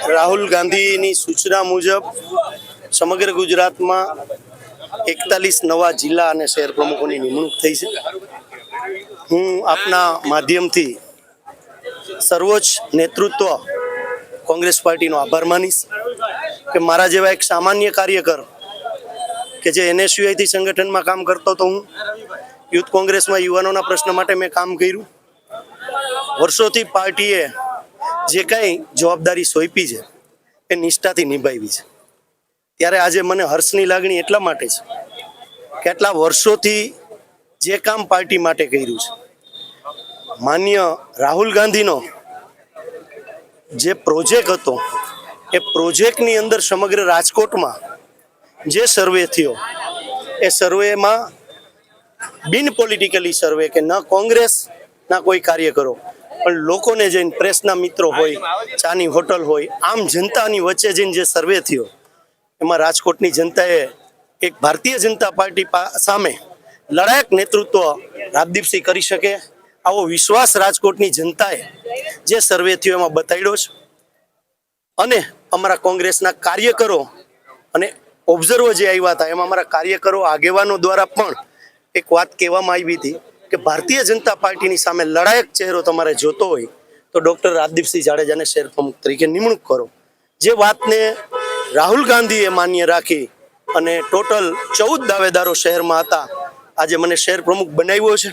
રાહુલ ગાંધીની સૂચના મુજબ સમગ્ર ગુજરાતમાં 41 નવા જિલ્લા અને શહેર પ્રમુખોની નિમણૂક થઈ છે. હું આપના માધ્યમથી સર્વોચ્ચ નેતૃત્વ કોંગ્રેસ પાર્ટીનો આભાર માનીશ કે મારા જેવા એક સામાન્ય કાર્યકર કે જે NSUIથી સંગઠનમાં કામ કરતો હતો, હું યુથ કોંગ્રેસમાં યુવાનોના પ્રશ્ન માટે મેં કામ કર્યું. વર્ષોથી પાર્ટીએ જે કાંઈ જવાબદારી સોંપી છે એ નિષ્ઠાથી નિભાવી છે. ત્યારે આજે મને હર્ષની લાગણી એટલા માટે છે કે આટલા વર્ષોથી જે કામ પાર્ટી માટે કર્યું છે, માન્ય રાહુલ ગાંધીનો જે પ્રોજેક્ટ હતો એ પ્રોજેક્ટની અંદર સમગ્ર રાજકોટમાં જે સર્વે થયો એ સર્વેમાં બિન પોલિટિકલી સર્વે કે ન કોંગ્રેસ ના કોઈ કાર્યકરો પણ લોકોને જઈને, પ્રેસના મિત્રો હોય, ચાની હોટલ હોય, આમ જનતાની વચ્ચે જઈને જે સર્વે થયો એમાં રાજકોટની જનતાએ એક ભારતીય જનતા પાર્ટી સામે લડાયક નેતૃત્વ રાજદીપસિંહ કરી શકે આવો વિશ્વાસ રાજકોટની જનતાએ જે સર્વે થયો એમાં બતાડ્યો છે. અને અમારા કોંગ્રેસના કાર્યકરો અને ઓબ્ઝર્વર જે આવ્યા હતા એમાં અમારા કાર્યકરો, આગેવાનો દ્વારા પણ એક વાત કહેવામાં આવી હતી કે ભારતીય જનતા પાર્ટીની સામે લડાયક ચહેરો તમારે જોતો હોય તો ડૉક્ટર રાજદીપસિંહ જાડેજાને શહેર પ્રમુખ તરીકે નિમણૂક કરો. જે વાતને રાહુલ ગાંધીએ માન્ય રાખી અને ટોટલ 14 દાવેદારો શહેરમાં હતા, આજે મને શહેર પ્રમુખ બનાવ્યો છે.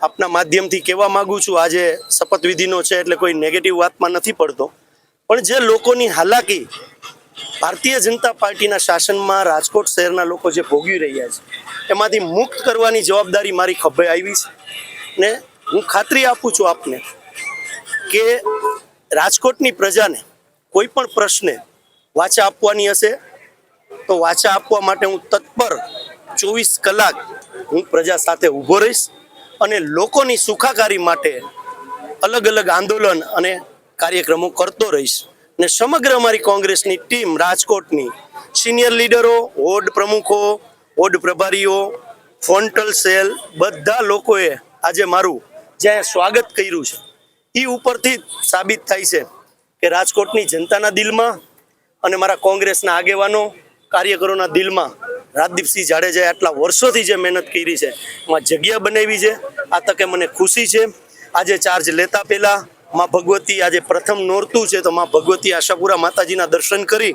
આપના માધ્યમથી કહેવા માગું છું, આજે શપથવિધિનો છે એટલે કોઈ નેગેટિવ વાતમાં નથી પડતો, પણ જે લોકોની હાલાકી ભારતીય જનતા પાર્ટીના શાસનમાં રાજકોટ શહેરના લોકો જે ભોગવી રહ્યા છે એમાંથી મુક્ત કરવાની જવાબદારી મારી ખભે આવી છે. ને હું ખાતરી આપું છું આપને કે રાજકોટની પ્રજાને કોઈ પણ પ્રશ્ને વાચા આપવાની હશે તો વાચા આપવા માટે હું તત્પર 24 કલાક હું પ્રજા સાથે ઊભો રહીશ અને લોકોની સુખાકારી માટે અલગ અલગ આંદોલન અને કાર્યક્રમો કરતો રહીશ. ને સમગ્ર અમારી કોંગ્રેસની ટીમ, રાજકોટની સિનિયર લીડરો, વોર્ડ પ્રમુખો, વોર્ડ પ્રભારીઓ, ફ્રન્ટલ સેલ, બધા લોકોએ આજે મારું જ્યાં સ્વાગત કર્યું છે એ ઉપરથી સાબિત થાય છે કે રાજકોટની જનતાના દિલમાં અને મારા કોંગ્રેસના આગેવાનો, કાર્યકરોના દિલમાં રાજદીપસિંહ જાડેજાએ આટલા વર્ષોથી જે મહેનત કરી છે એમાં જગ્યા બનાવી છે. આ તકે મને ખુશી છે. આજે ચાર્જ લેતા પહેલા માં ભગવતી, આજે પ્રથમ નોરતું છે તો માં ભગવતી આશાપુરા માતાજીના દર્શન કરી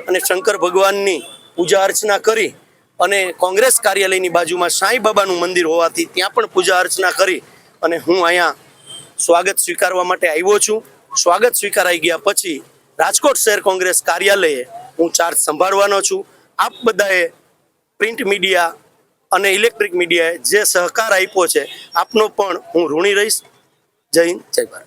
અને શંકર ભગવાનની પૂજા અર્ચના કરી અને કોંગ્રેસ કાર્યાલયની બાજુમાં સાંઈ બાબાનું મંદિર હોવાથી ત્યાં પણ પૂજા અર્ચના કરી અને હું અહીંયા સ્વાગત સ્વીકારવા માટે આવ્યો છું. સ્વાગત સ્વીકારાઈ ગયા પછી રાજકોટ શહેર કોંગ્રેસ કાર્યાલયે હું ચાર્જ સંભાળવાનો છું. આપ બધાએ પ્રિન્ટ મીડિયા અને ઇલેક્ટ્રિક મીડિયાએ જે સહકાર આપ્યો છે આપનો પણ હું ઋણી રહીશ. જય હિન્દ, જય ભારત.